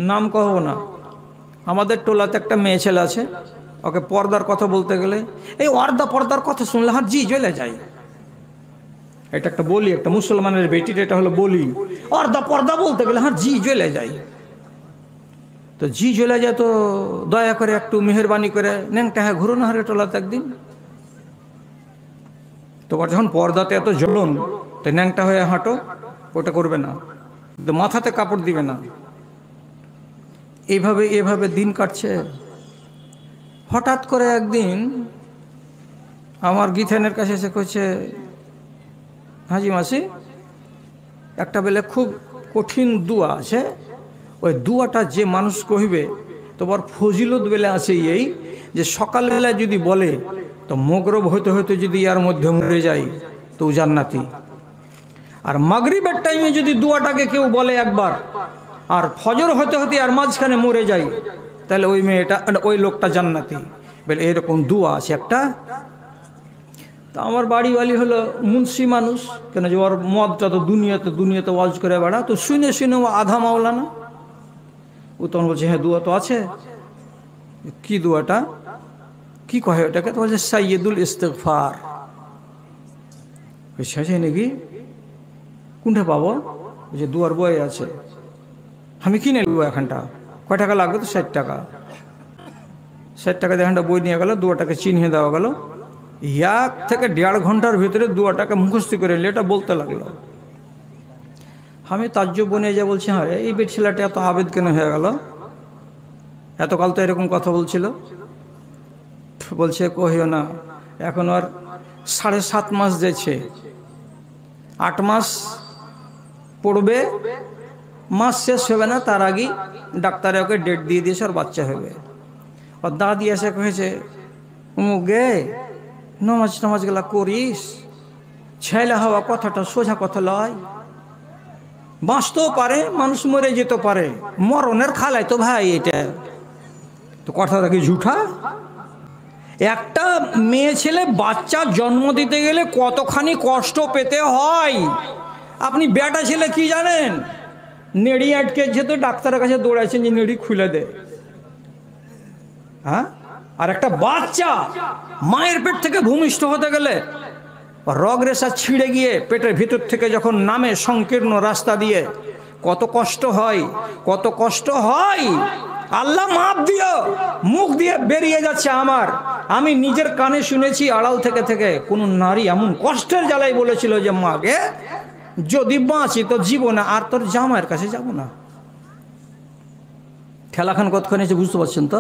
নাম কহবো না, আমাদের টোলাতে একটা মেয়ে ছেলে আছে, ওকে পর্দার কথা বলতে গেলে এই অর্ধা পর্দার কথা শুনলে হাত জি জ্বলে যায়। এটা একটা বলি, একটা মুসলমানের বেটির এটা হলো বলি, অর্ধা পর্দা বলতে গেলে হাত জি জ্বলে যায়। তো জি জ্বলে যায়, তো দয়া করে একটু মেহরবানি করে ন্যাংটা হ্যাঁ ঘুরো না হারে টোলাতে একদিন। তোমার যখন পর্দাতে এত জ্বলন, তো ন্যাংটা হয়ে হাঁটো, ওটা করবে না, মাথাতে কাপড় দিবে না। এইভাবে এভাবে দিন কাটছে। হঠাৎ করে একদিন আমার গীথানের কাছে এসে কইছে, হাজি মাসি একটা বেলে খুব কঠিন দুয়া আছে, ওই দুয়াটা যে মানুষ কহিবে তোমার ফজিলত বেলে আছে এই যে সকালবেলায় যদি বলে তো মগরব হইতে হইতে যদি ইয়ার মধ্যে মরে যায় তো জান্নাতি, আর মাগরিবের টাইমে যদি দুয়াটাকে কেউ বলে একবার আর ফজর হতে হতে আর মাঝখানে মরে যায় তাহলে ওই মেয়েটা ওই লোকটা জান্নাতি। বলে এরকম দুয়া আছে একটা। তা আমার বাড়িওয়ালি হলো মুন্সি মানুষ, কেন যে ওর মদটা তো দুনিয়াতে ওয়াজ করে বেড়া, তো শুনে শুনে ও আধা মাওলানা। ও তখন বলছে হ্যাঁ দুয়া তো আছে। কি দুয়াটা, কি কহে ওটাকে? তো বলছে সাইয়্যিদুল ইস্তিগফার। বুঝছে নাকি? কোনটা পাবো? যে দুয়ার বই আছে, আমি কিনে নেব এখানটা। কয় টাকা লাগবে? তো 60 টাকা। 60 টাকা দিয়ে এখানটা বই নিয়ে গেল, দুয়াটাকে চিনিয়ে দেওয়া গেল। 1 থেকে 1.5 ঘন্টার ভিতরে দুয়াটাকে মুখস্থি করে নিলে এটা বলতে লাগলো। আমি তাজ্জব বনে যা বলছি, হ্যাঁ এই বেট ছেলেটা এত আবেদ কেন হয়ে গেল? এতকাল তো এরকম কথা বলছিল। বলছে কহিও না, এখন আর 7.5 মাস যাচ্ছে, 8 মাস পড়বে, মাস শেষ হবে না তার আগে ডাক্তারে ওকে ডেট দিয়ে দিয়েছে আর বাচ্চা হবে। ওর দাদি এসে কহেছে, গে নামাজ গেলা করিস, ছেলে হওয়া কথাটা সোজা কথা লয়, বাঁচতেও পারে মানুষ, মরে যেতে পারে, মরণের খালাই তো ভাই এটা। তো কথাটা কি ঝুঠা? একটা মেয়ে ছেলে বাচ্চা জন্ম দিতে গেলে কতখানি কষ্ট পেতে হয় আপনি বেটা ছেলে কি জানেন? নেড়ি আটকেছে তো ডাক্তারের কাছে দৌড়াইছেন যে নেড়ি খুলে দে। হ্যাঁ, আর একটা বাচ্চা মায়ের পেট থেকে ভূমিষ্ঠ হতে গেলে রগ রেশা ছিঁড়ে গিয়ে পেটের ভিতর থেকে যখন নামে সংকীর্ণ রাস্তা দিয়ে কত কষ্ট হয়, কত কষ্ট হয়। আল্লাহ মাপ দিও, মুখ দিয়ে বেরিয়ে যাচ্ছে আমার, আমি নিজের কানে শুনেছি আড়াল থেকে থেকে কোন নারী এমন কষ্টের জ্বালাই বলেছিল যে মাকে যদি বাঁচি তো জীবনে আর তোর জামাইয়ের কাছে যাব না। খেলাখান কতখানি বুঝতে পারছেন তো?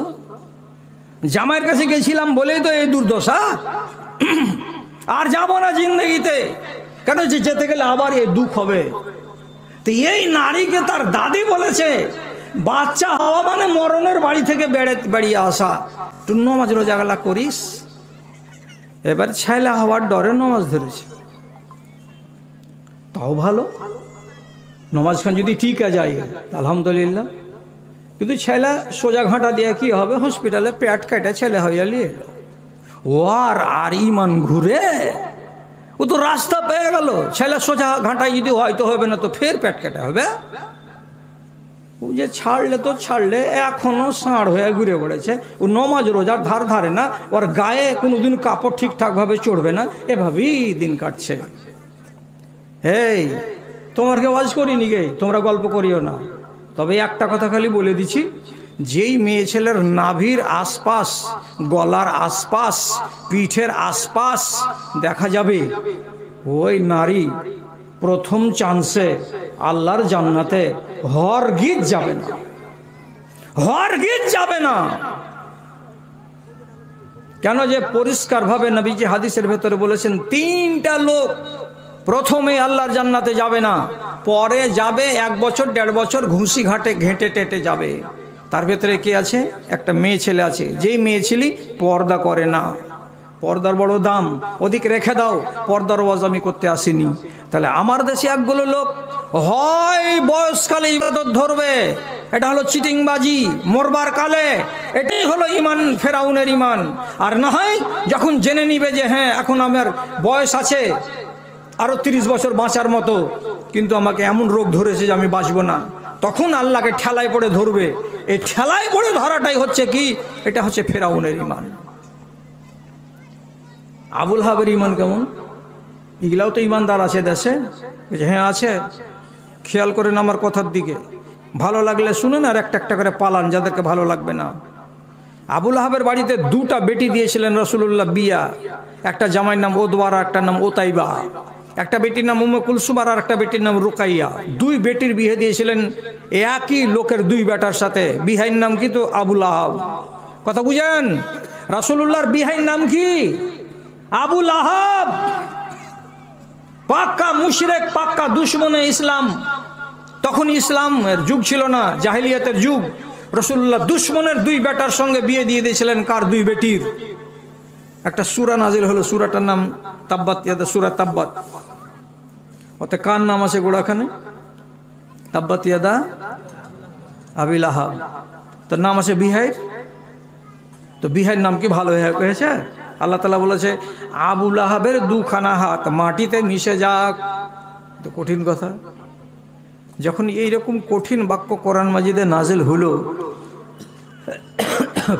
জামাইয়ের কাছে গেছিলাম বলেই তো এই দুর্দশা, আর যাব না জিন্দগিতে। কেন যে যেতে গেলে আবার এই দুঃখ হবে। তো এই নারীকে তার দাদি বলেছে বাচ্চা হওয়া মানে মরণের বাড়ি থেকে বেরিয়ে আসা, তুই নমাজ রোজাগুলা করিস। এবার ছেলে হওয়ার ডরে নমাজ ধরেছে, তাও ভালো, নমাজখান যদি ঠিক যায় আলহামদুলিল্লাহ। কিন্তু ছেলে সোজা ঘাঁটা দিয়ে কি হবে, হসপিটালে পেট কেটে ছেলে হইয়া নিয়ে এলো। ও আর ইমান ঘুরে, ও তো রাস্তা পেয়ে গেল। ছেলে সোজা ঘাঁটায় যদি হয় তো হবে না, তো ফের পেট কেটে হবে। ও যে ছাড়লে তো ছাড়লে, এখনো ষাঁড় হয়ে ঘুরে পড়েছে। ও নমাজ রোজার ধার ধারে না, ওর গায়ে কোনোদিন কাপড় ঠিকঠাক ভাবে চড়বে না, এভাবেই দিন কাটছে। এই তোমার কে ওয়াজ করিনি গে, তোমরা গল্প করিও না। তবে একটা কথা খালি বলে দিচ্ছি, যেই মেয়ে ছেলের নাভির আশপাশ, গলার আশপাশ, পিঠের আশপাশ দেখা যাবে, ওই নারী প্রথম চান্সে আল্লাহর জান্নাতে হরগিজ যাবে না, হরগিজ যাবে না। কেন যে পরিষ্কার ভাবে নবীজি হাদিসের ভেতরে বলেছেন 3টা লোক প্রথমে আল্লাহর জান্নাতে যাবে না, পরে যাবে 1 বছর 1.5 বছর ঘুষি ঘেঁটে টেটে যাবে। তার ভেতরে কে আছে? একটা মেয়ে ছেলে আছে, যেই মেয়ে ছেলে পর্দা করে না। পর্দার বড় দাম, ওদিকে রেখে দাও, পর্দার ওয়াজ আমি করতে আসিনি। তাহলে আমার দেশে একগুলো লোক হয় বয়সকালে ইবাদত ধরবে, এটা হলো চিটিংবাজি, মরবার কালে, এটাই হলো ইমান, ফেরাউনের ইমান। আর না হয় যখন জেনে নিবে যে হ্যাঁ এখন আমার বয়স আছে আরো 30 বছর বাঁচার মতো, কিন্তু আমাকে এমন রোগ ধরেছে যে আমি বাঁচবো না, তখন আল্লাহকে ঠেলায় পড়ে ধরবে। এই ঠেলায় পড়ে ধরাটাই হচ্ছে কি, এটা হচ্ছে ফেরাউনের ঈমান। আবুল আহাবের ঈমান কেমন? এগুলাও তো ঈমানদার আছে দেশে। হ্যাঁ আছে, খেয়াল করেন আমার কথার দিকে, ভালো লাগলে শুনেন আর একটা একটা করে পালান যাদেরকে ভালো লাগবে না। আবুল আহাবের বাড়িতে দুটা বেটি দিয়েছিলেন রাসূলুল্লাহ বিয়া। একটা জামাইয়ের নাম ওদওয়া আর একটা নাম ওতাইবা। একটা বেটির নাম উম্মে কুলসুম আর একটা বেটির নাম রুকাইয়া। দুই বেটির বিয়ে দিয়েছিলেন একই লোকের দুই বেটার সাথে। বিহাইয়ের নাম কি? তো আবুল আহাব। কথা বুঝেন? রাসূলুল্লাহর বিহাইয়ের নাম কি? আবুল আহাব। পাক্কা মুশরিক, পাক্কা দুশমনে ইসলাম। তখন ইসলামের যুগ ছিল না, জাহেলিয়াতের যুগ। রাসূলুল্লাহ দুশমনের দুই বেটার সঙ্গে বিয়ে দিয়ে দিয়েছিলেন। কার? দুই বেটির। একটা সূরা নাজিল হলো, সূরাটার নাম তাব্বাত ইয়াদা, সূরা তাব্বাত। ওতে কার নাম আছে গোড়াখানে? তাব্বাত ইয়াদা আবি লাহাব। তার নাম আছে বিহাইর। তো বিহাইর নাম কি ভালো হয়েছে? আল্লাহ তাআলা বলেছে আবুল আহাবের দুখানা হাত মাটিতে মিশে যাক। তো কঠিন কথা। যখন এইরকম কঠিন বাক্য কোরআন মাজিদে নাজিল হলো,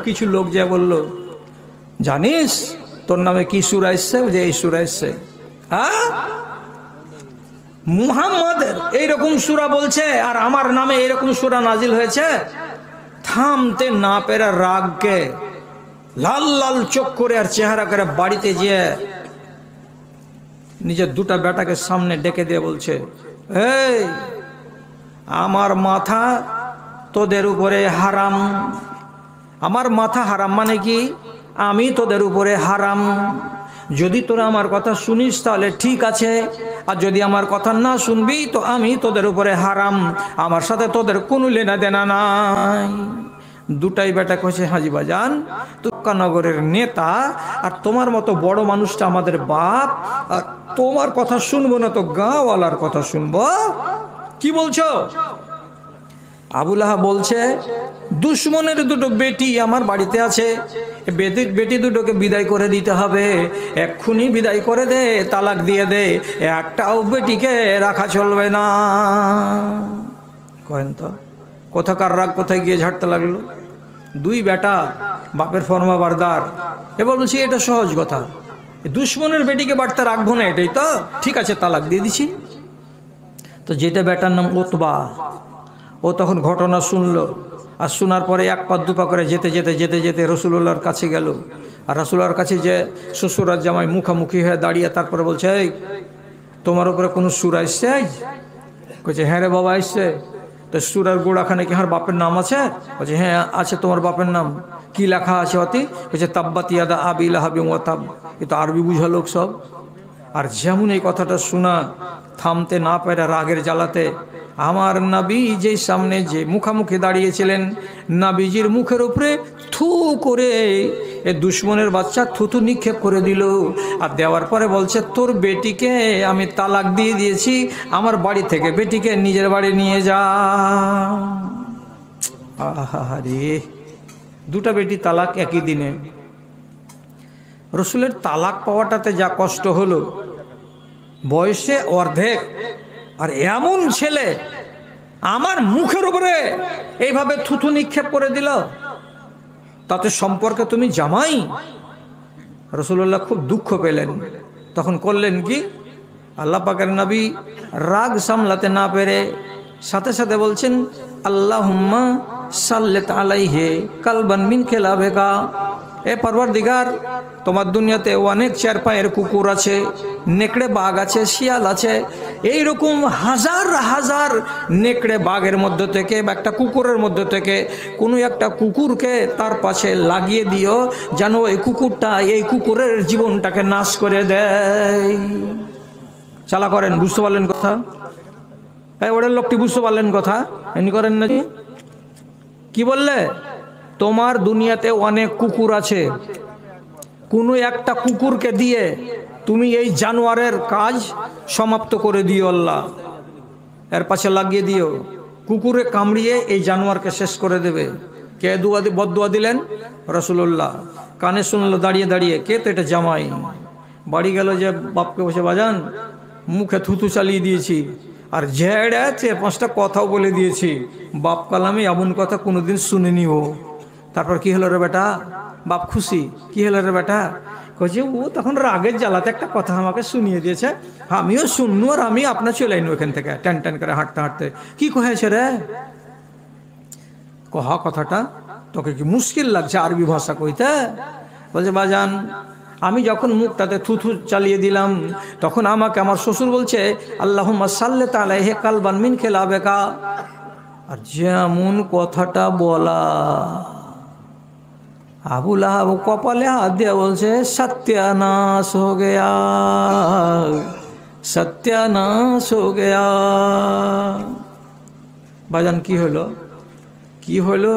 কিছু লোক যা বলল, জানিস তোর নামে কি সূরা এসেছে? যে এই সূরা এসেছে। হ্যাঁ, মুহাম্মাদের এইরকম সূরা বলছে আর আমার নামে এইরকম সূরা নাজিল হয়েছে। থামতে না পেরে রাগকে লাল লাল চোখ করে আর চেহারা করে বাড়িতে গিয়ে নিজের দুটা বেটাকে সামনে ডেকে দিয়ে বলছে, এই আমার মাথা তোদের উপরে হারাম। আমার মাথা হারাম মানে কি? আমি তোদের উপরে হারাম। যদি তোরা আমার কথা শুনিস তাহলে ঠিক আছে, আর যদি আমার কথা না শুনবি তো আমি তোদের উপরে হারাম। আমার সাথে তোদের কোনো লেনা দেনা নাই। দুটাই বেটা কইছে, হাজি বাজান তুক্কানগরের নেতা, আর তোমার মতো বড় মানুষটা আমাদের বাপ, আর তোমার কথা শুনবো না তো গাঁওয়ালার কথা শুনবো? কি বলছো? আবুল আহাব বলছে, দুশমনের দুটো বেটি আমার বাড়িতে আছে, বেটি দুটোকে বিদায় করে দিতে হবে। এক্ষুনি বিদায় করে দে, তালাক দিয়ে দে, একটাও বেটিকে রাখা চলবে না। কহেন তো কোথাকার রাগ কোথায় গিয়ে ঝাড়তে লাগলো? দুই বেটা, বাপের ফরমা বারদার। এবার বলছি এটা সহজ কথা, দুশমনের বেটিকে বাড়তে রাখবো না, এটাই তো ঠিক আছে, তালাক দিয়ে দিছি। তো যেটা বেটার নাম উতবা, ও তখন ঘটনা শুনলো, আর শোনার পরে এক পা দুপা করে যেতে যেতে যেতে যেতে রাসূলুল্লাহর কাছে গেল। আর রাসূলুল্লাহর কাছে যে শ্বশুর আর জামাই মুখামুখি হয়ে দাঁড়িয়ে, তারপরে বলছে, এই তোমার উপরে কোনো সূরা এসছে? বলছে, হ্যাঁ রে বাবা এসছে। তো সূরার গোড়াখানে কি আমার বাপের নাম আছে? বলছে, হ্যাঁ আছে। তোমার বাপের নাম কি লেখা আছে অতি? বলছে, তাব্বাত ইয়াদা আবি লাহাবিন ওয়া তাব। এ তো আরবি বুঝা লোক সব। আর যেমন এই কথাটা শোনা, থামতে না পেরে রাগের জ্বালাতে আমার নবী যেই সামনে যে মুখামুখি দাঁড়িয়েছিলেন, নবীজির মুখের উপরে থু করে এ দুশমনের বাচ্চা থুতু নিক্ষেপ করে দিল। আর দেওয়ার পরে বলছে, তোর বেটিকে আমি তালাক দিয়ে দিয়েছি, আমার বাড়ি থেকে বেটিকে নিজের বাড়ি নিয়ে যা। আহারে, দুটা বেটি তালাক একই দিনে। রসুলের তালাক পাওয়াটাতে যা কষ্ট হলো, বয়সে অর্ধেক, আর এমন ছেলে আমার মুখের উপরে এইভাবে থুথু নিক্ষেপ করে দিল, তাতে সম্পর্কে তুমি জামাই। রাসূলুল্লাহ খুব দুঃখ পেলেন। তখন করলেন কি, আল্লাহ পাকের নবী রাগ সামলাতে না পেরে সাথে সাথে বলছেন, আল্লাহুম্মা সাল্লিত আলাইহি কালবান মিন খেলাবেকা। এ পরওয়ারদিগার, তোমার দুনিয়াতে অনেক চার পায়ের কুকুর আছে, নেকড়ে বাঘ আছে, শিয়াল আছে, এইরকম হাজার হাজার নেকড়ে বাঘের মধ্যে থেকে বা একটা কুকুরের মধ্যে থেকে কোনো একটা কুকুরকে তার পাশে লাগিয়ে দিও, যেন এই কুকুরটা এই কুকুরের জীবনটাকে নাশ করে দেয়। চালা করেন, বুঝতে পারলেন কথা? এই ওদের লোকটি বুঝতে পারলেন কথা? এমনি করেন নাকি? কি বললে? তোমার দুনিয়াতে অনেক কুকুর আছে, কোনো একটা কুকুরকে দিয়ে তুমি এই জানোয়ারের কাজ সমাপ্ত করে দিও, আল্লাহ এর পাশে লাগিয়ে দিও, কুকুরে কামড়িয়ে এই জানোয়ারকে শেষ করে দেবে। কে বদদুয়া দিলেন? রাসূলুল্লাহ। কানে শুনলো দাঁড়িয়ে দাঁড়িয়ে, কে? তো এটা জামাই। বাড়ি গেল যে বাপকে বসে, বাজান মুখে থুতু চালিয়ে দিয়েছি, আর ঝেড়ে 4-5টা কথাও বলে দিয়েছি, বাপ কালামে এমন কথা কোনোদিন শুনিনি ও। তারপর কি হলো রে বেটা? বাপ খুশি। কি হলো রে বেটা? কইছে ও তখন রাগের জ্বালাতে একটা কথা আমাকে শুনিয়ে দিয়েছে, আমিও শুননু, আর আমি আপনার চলে আইনু এখান থেকে টান টান করে হাঁটতে হাঁটতে। কি কহেছে রে? কহা কথাটা তোকে কি মুশকিল লাগছে আরবি ভাষা কইতে? বলছে বাজান, আমি যখন মুখটাতে থুথু চালিয়ে দিলাম তখন আমাকে আমার শ্বশুর বলছে আল্লাহুম্মা সাল্লি আলাইহি কালবান মিন খেলাবেকা। আর যেমন কথাটা বলা, আবু লাহাব কপালে হাত দিয়ে বলছে সত্যানাশ হো গয়া, সত্যানাশ হো গয়া। বাজান কি হলো? কি হলো?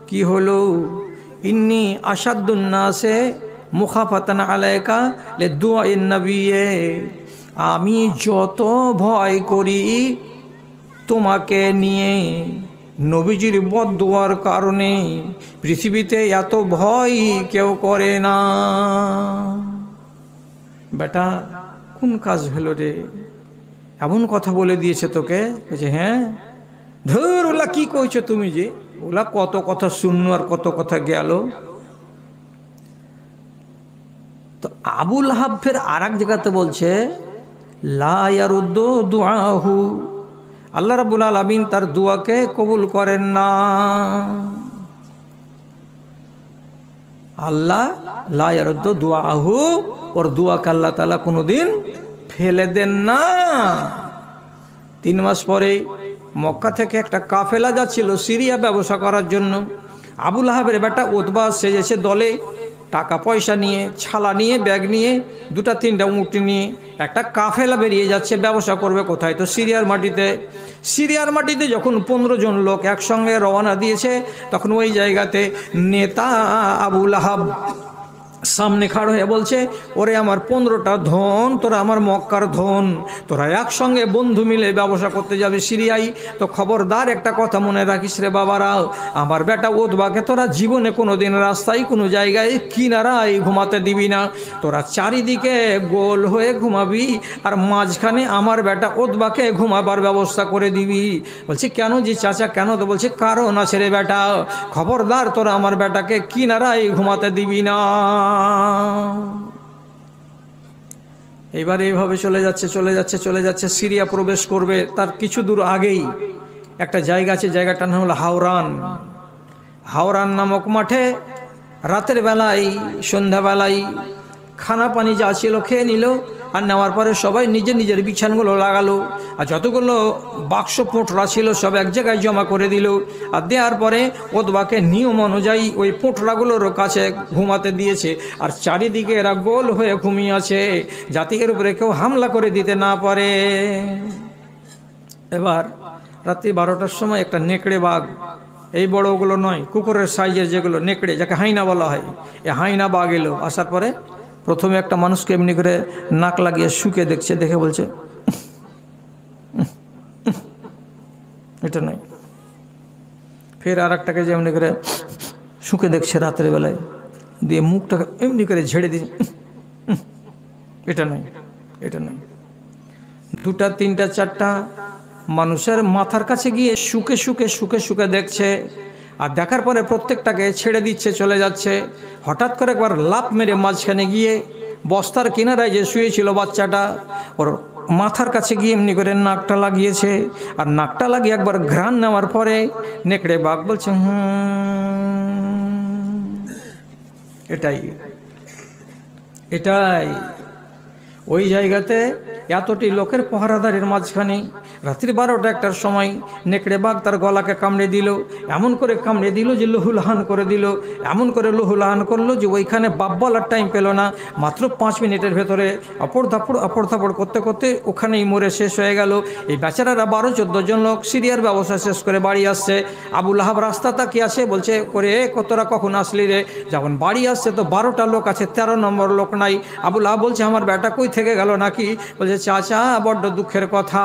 কি হলো? ইন্নি আসাদুন নাসে মুখাফাতান আলাইকা লে দুআইন নবিয়ে, আমি যত ভয় করি তোমাকে নিয়ে নবীজির বদদুয়ার কারণে, পৃথিবীতে এত ভয় কেউ করে না। বেটা কোন কাজ হলো রে? এমন কথা বলে দিয়েছে তোকে? বলছে হ্যাঁ। ধর ওলা কি কইছো তুমি? যে ওলা কত কথা শুনলো আর কত কথা গেল। তো আবুল হাব ফের আর এক জায়গাতে বলছে লা ইয়ারুদ্দু দুআহু, আল্লাহ রাব্বুল আলামিন তার দোয়াকে কবুল করেন না। আল্লাহ লা ইয়ারুদ্দু দুআহু, ওর দোয়াকে আল্লাহ তাআলা কোনোদিন ফেলে দেন না। 3 মাস পরে মক্কা থেকে একটা কাফেলা যাচ্ছিল সিরিয়া ব্যবসা করার জন্য। আবু লাহাবের বেটা উতবা সেজেছে দলে, টাকা পয়সা নিয়ে, ছালা নিয়ে, ব্যাগ নিয়ে, 2-3টা উঁটি নিয়ে একটা কাফেলা বেরিয়ে যাচ্ছে। ব্যবসা করবে কোথায়? তো সিরিয়ার মাটিতে। সিরিয়ার মাটিতে যখন 15 জন লোক একসঙ্গে রওনা দিয়েছে, তখন ওই জায়গাতে নেতা আবু লাহাব সামনে খাড় হয়ে বলছে ওরে আমার 15টা ধন, তোরা আমার মক্কার ধন, তোরা একসঙ্গে বন্ধু মিলে ব্যবসা করতে যাবে সিরিয়ায়। তো খবরদার একটা কথা মনে রাখিস রে বাবারা, আমার বেটা উতবাকে তোরা জীবনে কোনোদিন রাস্তায় কোনো জায়গায় কিনারায় ঘুমাতে দিবি না। তোরা চারিদিকে গোল হয়ে ঘুমাবি, আর মাঝখানে আমার বেটা উতবাকে ঘুমাবার ব্যবস্থা করে দিবি। বলছি কেন জি চাচা কেন? তো বলছে কারণ আছে রে বেটা, খবরদার তোরা আমার বেটাকে কিনারায় ঘুমাতে দিবি না। এবার এইভাবে চলে যাচ্ছে চলে যাচ্ছে চলে যাচ্ছে, সিরিয়া প্রবেশ করবে। তার কিছু দূর আগেই একটা জায়গা আছে, জায়গাটার নাম হলো হাওরান। হাওরান নামক মাঠে রাতের বেলায়, সন্ধ্যাবেলায় খানা পানি যা ছিল খেয়ে নিল, আর নেওয়ার পরে সবাই নিজের নিজের বিছানগুলো লাগালো, আর যতগুলো বাক্স পোঁটরা ছিল সব এক জায়গায় জমা করে দিল। আর দেওয়ার পরে উতবাকে নিয়ম অনুযায়ী ওই পোঁটরাগুলোর কাছে ঘুমাতে দিয়েছে, আর চারিদিকে এরা গোল হয়ে ঘুমিয়ে আছে যাতে এর উপরে কেউ হামলা করে দিতে না পারে। এবার রাত্রি 12টার সময় একটা নেকড়ে বাঘ, এই বড়গুলো নয়, কুকুরের সাইজের যেগুলো নেকড়ে, যাকে হাইনা বলা হয়, এ হাইনা বাঘ এলো। আসার পরে প্রথমে একটা মানুষকে এমনি করে নাক লাগিয়ে শুকে দেখছে, দেখে বলছে এটা নয়। ফের আর একটাকে যে এমনি করে শুকে দেখছে রাতের বেলায়, দিয়ে মুখটাকে এমনি করে ঝেড়ে দিচ্ছে, এটা নয়, এটা নয়। 2টা 3টা 4টা মানুষের মাথার কাছে গিয়ে শুকে শুকে শুকে শুকে দেখছে, আর দেখার পরে প্রত্যেকটাকে ছেড়ে দিচ্ছে, চলে যাচ্ছে। হঠাৎ করে একবার লাফ মেরে মাঝখানে গিয়ে বস্তার কিনারায় যে শুয়েছিল বাচ্চাটা, ওর মাথার কাছে গিয়ে এমনি করে নাকটা লাগিয়েছে। আর নাকটা লাগিয়ে একবার ঘ্রাণ নেওয়ার পরে নেকড়ে বাঘ বলছে এটাই এটাই। ওই জায়গাতে এতটি লোকের পাহারাদারের মাঝখানে রাত্রি 12টা-1টার সময় নেকড়ে বাঘ তার গলাকে কামড়ে দিল, এমন করে কামড়ে দিল যে লহুলাহান করে দিল, এমন করে লহুলাহান করলো যে ওইখানে বাপ বলার টাইম পেল না। মাত্র 5 মিনিটের ভেতরে আপড় থাপড় করতে করতে ওখানেই মরে শেষ হয়ে গেল। এই বেচারারা 12-14 জন লোক সিরিয়ার ব্যবসা শেষ করে বাড়ি আসছে। আবু লাহাব রাস্তা তাকিয়ে আসে, বলছে করে কতরা কখন আসলি রে? যখন বাড়ি আসছে তো 12টা লোক আছে, 13 নম্বর লোক নাই। আবু লাহাব বলছে আমার বেটা কই থেকে গেল নাকি? বলছে বলছে চাচা বড্ড দুঃখের কথা,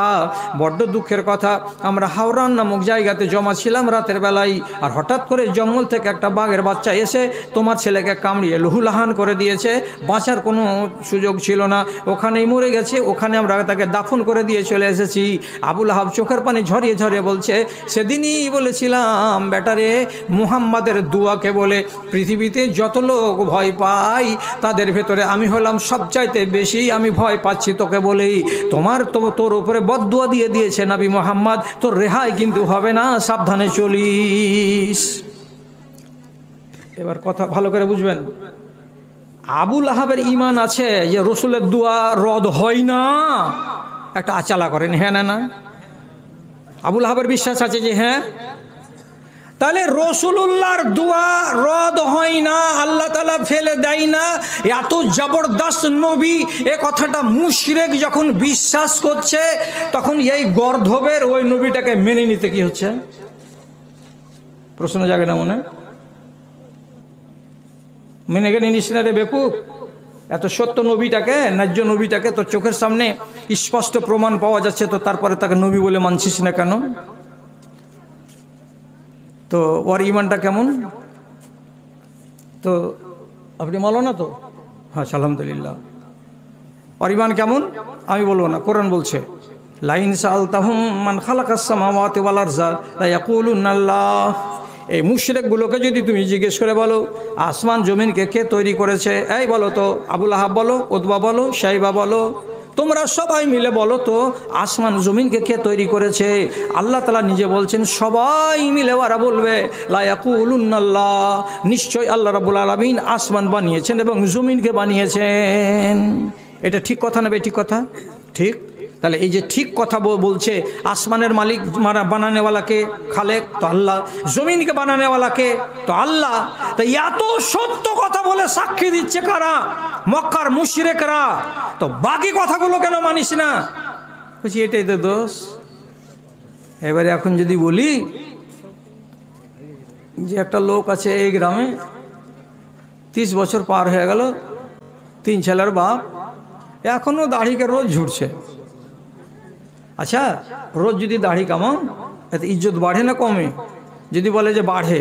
বড্ড দুঃখের কথা, আমরা হাওড়ান নামক জায়গাতে জমা ছিলাম রাতের বেলায়, আর হঠাৎ করে জঙ্গল থেকে একটা বাঘের বাচ্চা এসে তোমার ছেলেকে কামড়িয়ে লহুলাহান করে দিয়েছে, বাঁচার কোনো সুযোগ ছিল না, ওখানেই মরে গেছে, ওখানে আমরা তাকে দাফন করে দিয়ে চলে এসেছি। আবুল আহাব চোখের পানি ঝরিয়ে ঝরিয়ে বলছে সেদিনই বলেছিলাম বেটারে মুহাম্মাদের দুয়াকে বলে পৃথিবীতে যত লোক ভয় পায় তাদের ভেতরে আমি হলাম সবচাইতে বেশি, আমি ভয় পাচ্ছি তোকে বলেই। তোর উপরে বদদুয়া দিয়ে দিয়েছে নবী মুহাম্মদ, তোর রেহাই কিন্তু হবে না, সাবধানে চলিস। এবার কথা ভালো করে বুঝবেন, আবুল আহাবের ঈমান আছে যে রসুলের দোয়া রদ হয় না, একটা আচালা করেন হ্যাঁ না না, আবুল আহাবের বিশ্বাস আছে যে হ্যাঁ, তাহলে রসুলুল্লাহর দোয়া রদ হয় না, আল্লাহ তাআলা ফেলে দেয় না, এত জবরদস্ত নবী, এ কথাটা মুশরিক যখন বিশ্বাস করছে তখন এই গর্ধবের ওই নবীটাকে মেনে নিতে কি হচ্ছে? প্রশ্ন জাগে না মনে? মেনে গেলে নিস না রে বেকুব, এত সত্য নবীটাকে, ন্যায্য নবীটাকে তোর চোখের সামনে স্পষ্ট প্রমাণ পাওয়া যাচ্ছে, তো তারপরে তাকে নবী বলে মানছিস না কেন? তো ওর ইমানটা কেমন? তো আপনি বলো না তো? হ্যাঁ আলহামদুলিল্লাহ। ওর ইমান কেমন আমি বলবো না, কোরআন বলছে লাইন সাআলতাহুম মান খালাকাস সামাওয়াতি ওয়াল আরযা লা ইয়াকুলুনা আল্লাহ। এই মুশরিকগুলোকে যদি তুমি জিজ্ঞেস করে বলো আসমান জমিনকে কে তৈরি করেছে, এই বলো তো, আবুল আহাব বলো, উতবা বলো, শাইবা বলো, তোমরা সবাই মিলে বলো তো আসমান জমিনকে কে তৈরি করেছে? আল্লাহ তাআলা নিজে বলছেন সবাই মিলে ওরা বলবে লা ইয়াকুলুনাল্লাহ, নিশ্চয় আল্লাহ রাব্বুল আলামিন আসমান বানিয়েছেন এবং জমিনকে বানিয়েছেন। এটা ঠিক কথা না বেঠিক কথা? ঠিক। তাহলে এই যে ঠিক কথা বলছে, আসমানের মালিক বানানেওয়ালাকে খালেক তো আল্লাহ, জমিনকে বানানেওয়ালাকে তো আল্লাহ, তো এত সত্য কথা বলে সাক্ষী দিচ্ছে কারা? মক্কার মুশরিকরা। তো বাকি কথাগুলো কেন মানিস না? বলছি এটাই তো দোষ। এবারে এখন যদি বলি যে একটা লোক আছে এই গ্রামে, 30 বছর পার হয়ে গেল, 3 ছেলের বাপ, এখনো দাড়িকে রোজ ঝুড়ছে। আচ্ছা রোজ যদি দাড়ি কামাও এতে ইজ্জত বাড়ে না কমে? যদি বলে যে বাড়ে,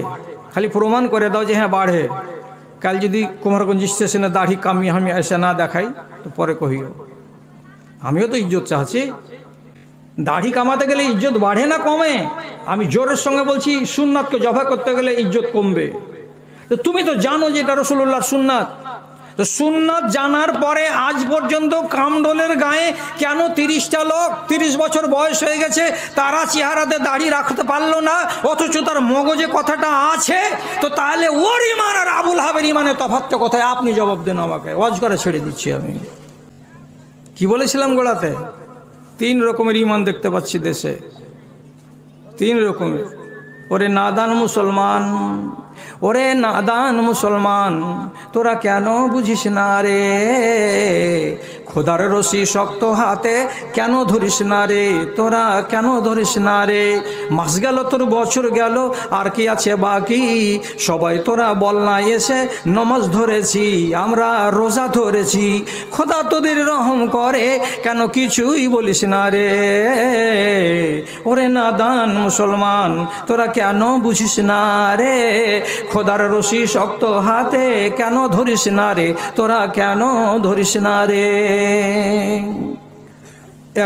খালি প্রমাণ করে দাও যে হ্যাঁ বাড়ে, কাল যদি কুমারগঞ্জ স্টেশনে দাড়ি কামিয়ে আমি এসে না দেখাই তো পরে কহিও। আমিও তো ইজ্জত চাচ্ছি, দাড়ি কামাতে গেলে ইজ্জত বাড়ে না কমে? আমি জোরের সঙ্গে বলছি সুন্নাতকে জফা করতে গেলে ইজ্জত কমবে। তো তুমি তো জানো যে এটা রাসূলুল্লাহর সুন্নাত, তো সুন্নাত জানার পরে আজ পর্যন্ত কামডোলের গায়ে কেন 30টা লোক 30 বছর বয়স হয়ে গেছে তারা চেহারাতে দাড়ি রাখতে পারলো না, অথচ তার মগজে কথাটা আছে? তো তাহলে ওর ইমান আর আবুল আহাবের ইমানের তফাৎটা কোথায়? আপনি জবাব দেন আমাকে, ওয়াজ করে ছেড়ে দিচ্ছি। আমি কি বলেছিলাম গোড়াতে? 3 রকমের ইমান দেখতে পাচ্ছি দেশে, 3 রকমের। ওরে নাদান মুসলমান, ওরে নাদান মুসলমান, তোরা কেন বুঝিস না রে? খোদার রশি শক্ত হাতে কেন ধরিস না রে? তোরা কেন ধরিস না রে? মাস গেল তোর বছর গেল, আর কি আছে বাকি? সবাই তোরা বল না এসে নমাজ ধরেছি, আমরা রোজা ধরেছি। খোদা তোদের রহম করে, কেন কিছুই বলিস না রে? ওরে নাদান মুসলমান, তোরা কেন বুঝিস না রে? খোদার রশি শক্ত হাতে কেন ধরিস না রে? তোরা কেন ধরিস না রে?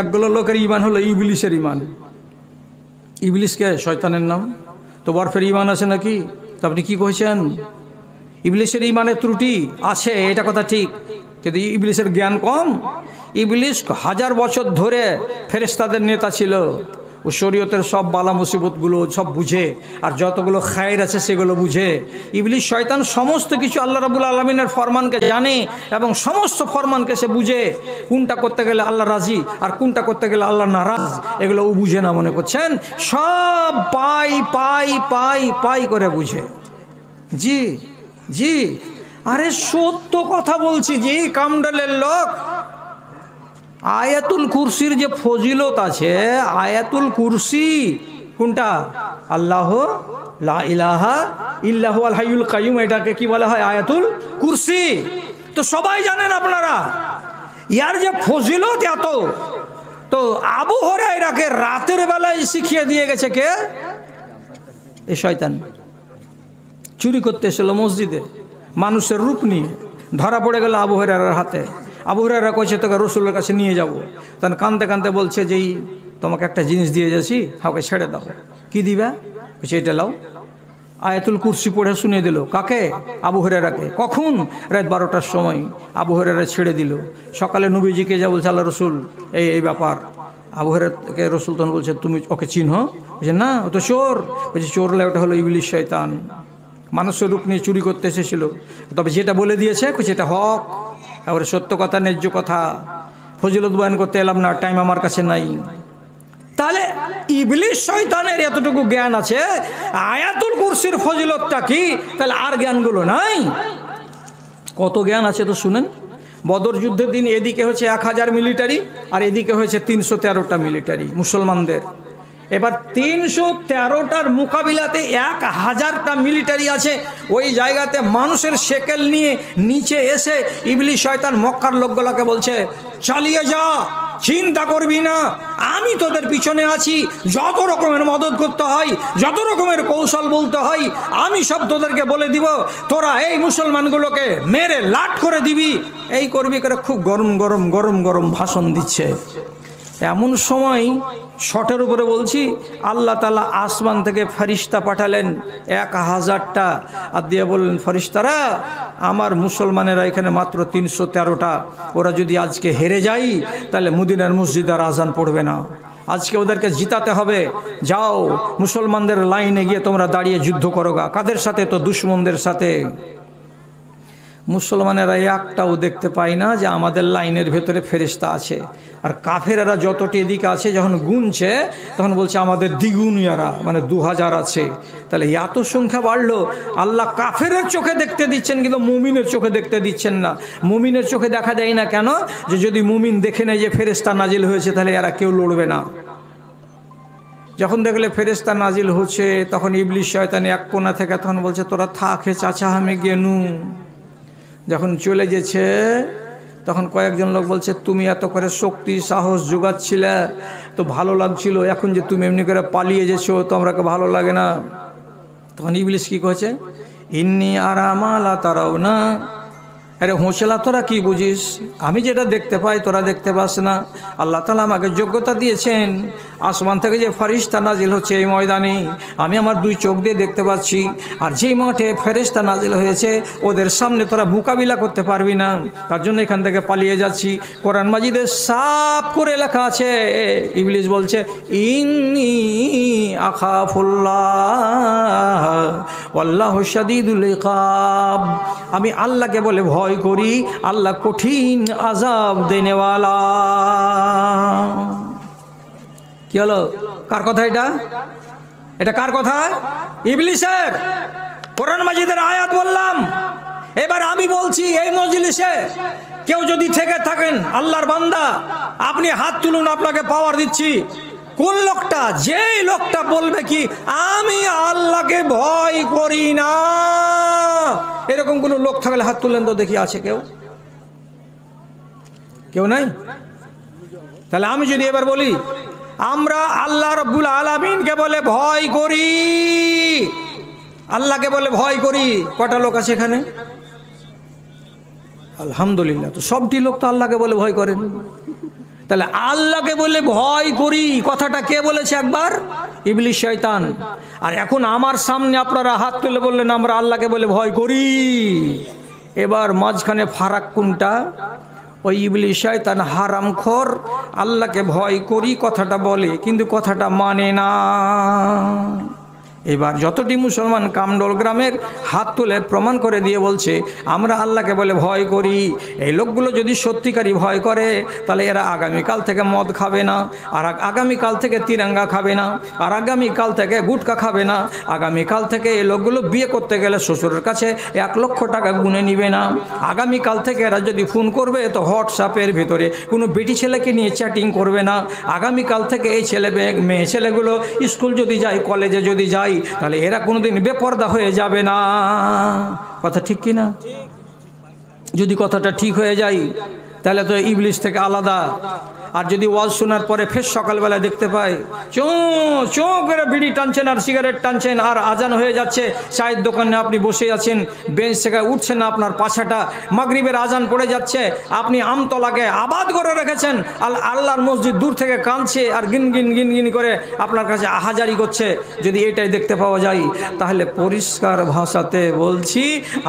একগুলো লোকের ইমান হলো ইবলিসের ইমান। ইবলিসকে শয়তানের নাম, তো বরফের ইমান আছে নাকি? তো আপনি কি কইছেন? ইবলিসের ইমানের ত্রুটি আছে, এটা কথা ঠিক, কিন্তু ইবলিসের জ্ঞান কম। ইবলিস 1000 বছর ধরে ফেরেশতাদের নেতা ছিল, ও শরীয়তের সব বালা মুসিবতগুলো সব বুঝে, আর যতগুলো খায়ের আছে সেগুলো বুঝে। ইবলিস শয়তান সমস্ত কিছু আল্লাহ রাব্বুল আলামিনের ফরমানকে জানে এবং সমস্ত ফরমানকে সে বুঝে, কোনটা করতে গেলে আল্লাহ রাজি আর কোনটা করতে গেলে আল্লাহ নারাজ, এগুলো ও বুঝে না মনে করছেন? সব পাই পাই পাই পাই করে বুঝে। জি জি, আরে সত্য কথা বলছি জি। কামডালের লোক, আয়াতুল কুরসির যে ফজিলত আছে, আয়াতুল কুরসি কোনটা? আল্লাহ লা ইলাহা ইল্লাহু আল হাইয়ুল কাইয়ুম, এটাকে কি বলা হয়? আয়াতুল কুরসি। তো সবাই জানেন আপনারা, ইয়ার যে ফজিলত এত, তো আবু হুরায়রাকে রাতের বেলায় শিখিয়ে দিয়ে গেছে কে? এই শয়তান। চুরি করতে এসেছিল মসজিদে মানুষের রূপ নিয়ে, ধরা পড়ে গেল আবু হুরায়রার হাতে। আবু হুরায়রা কইছে তোকে রসুলের কাছে নিয়ে যাব। তখন কাঁদতে কাঁদতে বলছে যে তোমাকে একটা জিনিস দিয়ে যাচ্ছি, হাওকে ছেড়ে দাও। কি দিবা? বলছে এটা লাও। আয়াতুল কুরসি পড়ে শুনিয়ে দিল। কাকে? আবু হুরায়রাকে। কখন? রাত 12টার সময়। আবু হুরায়রা ছেড়ে দিল। সকালে নবীজিকে যা বলছে আল্লাহ রসুল এই ব্যাপার। আবু হুরায়রাকে রসুল তখন বলছে তুমি ওকে চিনহ? বলছে না, ও তো চোর। বলছে চোর লে, ওটা হলো ইবলিশ শয়তান, মানুষের রূপ নিয়ে চুরি করতে এসেছিল। তবে যেটা বলে দিয়েছে সেটা হক, এবারে সত্য কথা, ন্যায্য কথা। ফজিলত বয়ান করতে এলাম না, টাইম আমার কাছে নাই। তাহলে ইবলিশ শয়তানের এতটুকু জ্ঞান আছে, আয়াতুল কুরসির ফজিলতটা কি? তাহলে আর জ্ঞানগুলো নাই? কত জ্ঞান আছে তো শুনেন। বদর যুদ্ধের দিন এদিকে হচ্ছে 1000 মিলিটারি, আর এদিকে হয়েছে 313টা মিলিটারি মুসলমানদের। এবার 313টার মোকাবিলাতে 1000টা মিলিটারি আছে। ওই জায়গাতে মানুষের শেকেল নিয়ে নিচে এসে ইবলিশ শয়তান মক্কার লোকগুলোকে বলছে চালিয়ে যা, চিন্তা করবি না, আমি তোদের পিছনে আছি। যত রকমের মদত করতে হয়, যত রকমের কৌশল বলতে হয়, আমি সব তোদেরকে বলে দিব। তোরা এই মুসলমানগুলোকে মেরে লাট করে দিবি, এই করবি করে খুব গরম গরম গরম গরম ভাষণ দিচ্ছে। এমন সময় শটের উপরে বলছি আল্লাহ তাআলা আসমান থেকে ফেরেশতা পাঠালেন 1000টা, আর দিয়ে বললেন ফেরেশতারা আমার মুসলমানেরা এখানে মাত্র 313টা, ওরা যদি আজকে হেরে যায় তাহলে মদিনার মসজিদে আর আজান পড়বে না। আজকে ওদেরকে জিতাতে হবে। যাও মুসলমানদের লাইনে গিয়ে তোমরা দাঁড়িয়ে যুদ্ধ করোগা। কাদের সাথে? তো দুশমনদের সাথে। মুসলমানেরা একটাও দেখতে পায় না যে আমাদের লাইনের ভেতরে ফেরেশতা আছে। আর কাফেরেরা যতটি এদিকে আছে যখন গুনছে তখন বলছে আমাদের দ্বিগুণিয়ারা, মানে 2000 আছে। তাহলে এত সংখ্যা বাড়লো। আল্লাহ কাফেরের চোখে দেখতে দিচ্ছেন কিন্তু মুমিনের চোখে দেখতে দিচ্ছেন না। মুমিনের চোখে দেখা যায় না কেন? যে যদি মুমিন দেখে নেয় যে ফেরেশতা নাজিল হয়েছে তাহলে এরা কেউ লড়বে না। যখন দেখলে ফেরেশতা নাজিল হচ্ছে তখন ইবলিশ শয়তান এক কোণা থেকে তখন বলছে তোরা থাক হে চাচা আমি গেনু। যখন চলে গেছে তখন কয়েকজন লোক বলছে তুমি এত করে শক্তি সাহস জোগাচ্ছিলে তো ভালো লাগছিল, এখন যে তুমি এমনি করে পালিয়ে যেছো তো আমরাকে ভালো লাগে না। তখন ইবলিশ কি করেছে? ইন্নি আরামা লা তারাও না। আরে হোঁচলা তোরা কি বুঝিস? আমি যেটা দেখতে পাই তোরা দেখতে পাস না। আল্লাহ তাআলা আমাকে যোগ্যতা দিয়েছেন, আসমান থেকে যে ফেরেশতা নাজিল হচ্ছে এই ময়দানে আমি আমার 2 চোখ দিয়ে দেখতে পাচ্ছি। আর যেই মাঠে ফেরেশতা নাজিল হয়েছে ওদের সামনে তোরা মোকাবিলা করতে পারবি না, তার জন্য এখান থেকে পালিয়ে যাচ্ছি। কোরআন মাজিদে সাফ করে লেখা আছে, ইবলিশ বলছে ইন্নী আখাফুল্লাহ ওয়াল্লাহু শাদীদুল ইকাব। আমি আল্লাহকে বলে ভয় করি, আল্লাহ কঠিন আযাব দেনেওয়ালা। কি হলো? কার কথা এটা? এটা কার কথা? ইবলিশের। কোরআন মাজিদের আয়াত বললাম। এবার আমি বলছি এই মজলিসে কেউ যদি থেকে থাকেন আল্লাহর বান্দা আপনি হাত তুলুন, আপনাকে পাওয়ার দিচ্ছি। কোন লোকটা? যেই লোকটা বলবে কি আমি আল্লাহকে ভয় করি না, এরকম কোন লোক থাকলে হাত তুলেন তো দেখি। আছে কেউ? কেউ নাই? তাহলে আমি যদি এবার বলি আমরা আল্লাহ রাব্বুল আলামিনকে বলে ভয় করি, আল্লাহকে বলে ভয় করি, কটা লোক আছে এখানে? আলহামদুলিল্লাহ। তো সবটি লোক তো আল্লাহকে বলে ভয় করেন। তাহলে আল্লাহকে বলে ভয় করি কথাটা কে বলেছে একবার? ইবলিশ শয়তান। আর এখন আমার সামনে আপনারা হাত তুলে বললেন আমরা আল্লাহকে বলে ভয় করি। এবার মাঝখানে ফারাক কোনটা? ওই ইবলিশ শয়তান হারামখোর আল্লাহকে ভয় করি কথাটা বলে কিন্তু কথাটা মানে না। এবার যতটি মুসলমান কামডোল গ্রামের হাত তুলে প্রমাণ করে দিয়ে বলছে আমরা আল্লাহকে বলে ভয় করি, এই লোকগুলো যদি সত্যিকারই ভয় করে তাহলে এরা আগামীকাল থেকে মদ খাবে না, আর আগামীকাল থেকে তিরঙ্গা খাবে না, আর আগামীকাল থেকে গুটকা খাবে না, আগামীকাল থেকে এই লোকগুলো বিয়ে করতে গেলে শ্বশুরের কাছে 1 লক্ষ টাকা গুনে নিবে না, আগামীকাল থেকে এরা যদি ফোন করবে তো হোয়াটসঅ্যাপের ভিতরে কোনো বেটি ছেলেকে নিয়ে চ্যাটিং করবে না, আগামীকাল থেকে এই মেয়ে ছেলেগুলো স্কুল যদি যায় কলেজে যদি যায় তাহলে এরা কোনোদিন বেপরদা হয়ে যাবে না। কথা ঠিক কি না? যদি কথাটা ঠিক হয়ে যায় তাহলে তো ইবলিশ থেকে আলাদা। আর যদি ওয়াজ শোনার পরে ফের সকালবেলা দেখতে পাই চোঁ করে বিড়ি টানছেন আর সিগারেট টানছেন, আর আজান হয়ে যাচ্ছে, চায়ের দোকানে আপনি বসে আছেন, বেঞ্চ থেকে উঠছেন না আপনার পাছাটা, মাগরিবের আজান পড়ে যাচ্ছে, আপনি আমতলাকে আবাদ করে রেখেছেন, আল্লাহর মসজিদ দূর থেকে কাঁদছে আর গিন গিন গিন গিন করে আপনার কাছে আহাজারি করছে, যদি এটাই দেখতে পাওয়া যায়, তাহলে পরিষ্কার ভাষাতে বলছি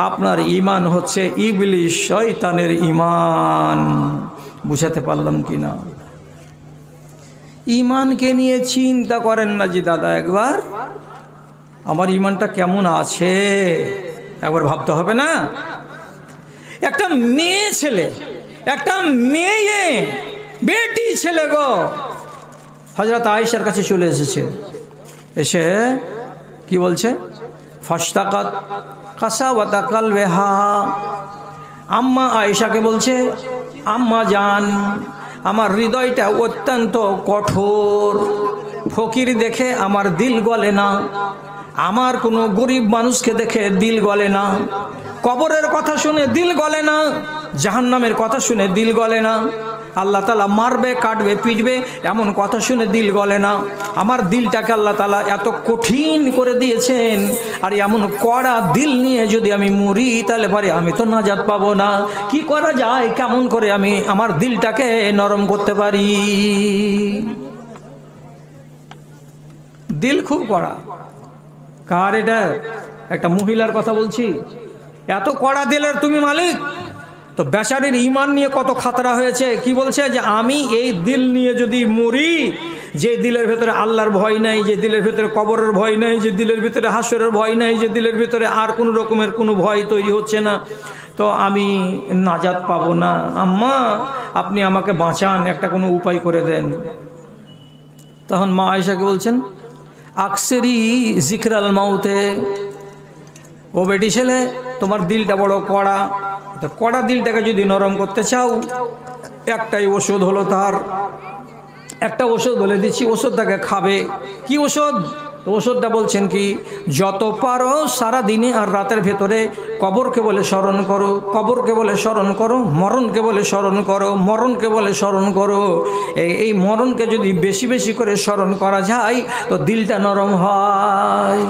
আপনার ঈমান হচ্ছে ইবলিশ শয়তানের ঈমান। বুঝাতে পারলাম কি না? ঈমানকে নিয়ে চিন্তা করেন না যে দাদা একবার আমার ঈমানটা কেমন আছে, একবার ভাবতে হবে না? একটা মেয়ে ছেলে, একটা মেয়ে বেটি ছেলে গো হযরত আয়েশার কাছে চলে এসেছে, এসে কি বলছে? ফাশতাকাত কাসাওয়াতা কালবিহা। আম্মা আয়েশাকে বলছে, আম্মা জান আমার হৃদয়টা অত্যন্ত কঠোর, ফকির দেখে আমার দিল গলে না, আমার কোনো গরিব মানুষকে দেখে দিল গলে না, কবরের কথা শুনে দিল গলে না, জাহান্নামের কথা শুনে দিল গলে না, আল্লাহ তাআলা মারবে কাটবে পিটবে এমন কথা শুনে দিল গলে না। আমার দিলটাকে আল্লাহ তাআলা এত কঠিন করে দিয়েছেন, আর এমন কড়া দিল নিয়ে যদি আমি মরি তাহলে পরে আমি তো নাজাত পাবো না। কি করা যায়, কেমন করে আমি আমার দিলটাকে নরম করতে পারি? দিল খুব কড়া। কার এটা? একটা মহিলার কথা বলছি। এত কড়া দিলের তুমি মালিক? তো বেচারির ঈমান নিয়ে কত খাতরা হয়েছে। কি বলছে? যে আমি এই দিল নিয়ে যদি মরি, যে দিলের ভেতরে আল্লাহর ভয় নাই, যে দিলের ভেতরে কবরের ভয় নাই, যে দিলের ভিতরে হাসরের ভয় নাই, যে দিলের ভিতরে আর কোনো রকমের কোনো ভয় তৈরি হচ্ছে না, তো আমি নাজাত পাবো না। আম্মা আপনি আমাকে বাঁচান, একটা কোনো উপায় করে দেন। তখন মা আয়েশাকে বলছেন, আকসেরি জিকরাল মাউতে। ও বেটি ছেলে, তোমার দিলটা বড় কড়া, তো কড়া দিলটাকে যদি নরম করতে চাও, একটাই ওষুধ হলো, তার একটা ওষুধ বলে দিচ্ছি, ওষুধটাকে খাবে। কি ওষুধ? ওষুধটা বলছেন কি, যত পারো সারা দিনে আর রাতের ভেতরে কবরকে বলে স্মরণ করো, কবরকে বলে স্মরণ করো, মরণকে বলে স্মরণ করো, মরণকে বলে স্মরণ করো। এই মরণকে যদি বেশি বেশি করে স্মরণ করা যায় তো দিলটা নরম হয়।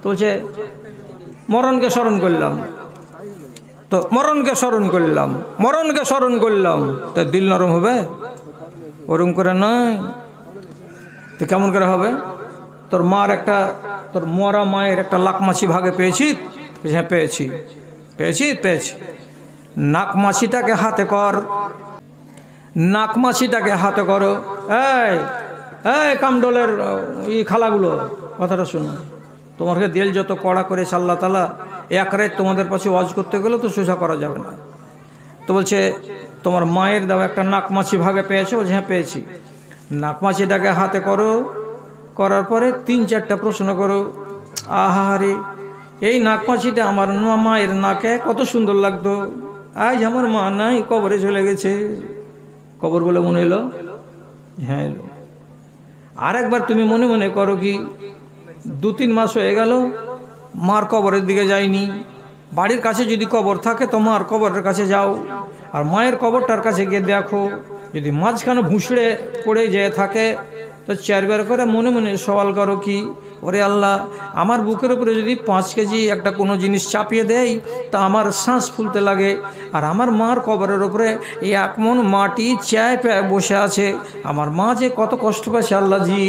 তো বলছে মরণকে স্মরণ করলাম, তো মরণকে স্মরণ করলাম, মরণকে স্মরণ করলাম, তো দিল নরম হবে? ওরম করে নয়। তো কেমন করে হবে? তোর মার একটা, তোর মরা মায়ের একটা লাকমাছি ভাগে পেয়েছি? হ্যাঁ পেয়েছি। পেয়েছি? পেয়েছি। নাকমাছিটাকে হাতে কর, নাকমাছিটাকে হাতে করো। এই এই কামডোলের এই খালাগুলো কথাটা শুনো, তোমাকে দিল যত কড়া করেছে আল্লাহ তাআলা, এক রাত তোমাদের পাশে ওয়াজ করতে গেলে তো সোজা করা যাবে না। তো বলছে তোমার মায়ের দাও একটা নাকমাছি ভাগে পেয়েছো? বলছে হ্যাঁ পেয়েছি। নাকমাছিটাকে হাতে করো, করার পরে ৩-৪টা প্রশ্ন করো। আহারে এই নাকমাছিটা আমার মায়ের নাকে কত সুন্দর লাগতো, আজ আমার মা নাই, কবরে চলে গেছে। কবর বলে মনে এলো? হ্যাঁ এলো। আর একবার তুমি মনে মনে করো কি, ২-৩ মাস হয়ে গেল মার কবরের দিকে যাইনি। বাড়ির কাছে যদি কবর থাকে তো মার কবরের কাছে যাও, আর মায়ের কবরটার কাছে গিয়ে দেখো, যদি মাঝখানে ভুঁসড়ে পড়ে যেয়ে থাকে তো 4বার করে মনে মনে সওয়াল করো কি, ওরে আল্লাহ আমার বুকের উপরে যদি 5 কেজি একটা কোনো জিনিস চাপিয়ে দেয় তা আমার শ্বাস ফুলতে লাগে, আর আমার মার কবরের উপরে এই 1 মণ মাটি চায় বসে আছে, আমার মা যে কত কষ্ট পাচ্ছে আল্লাহ জি।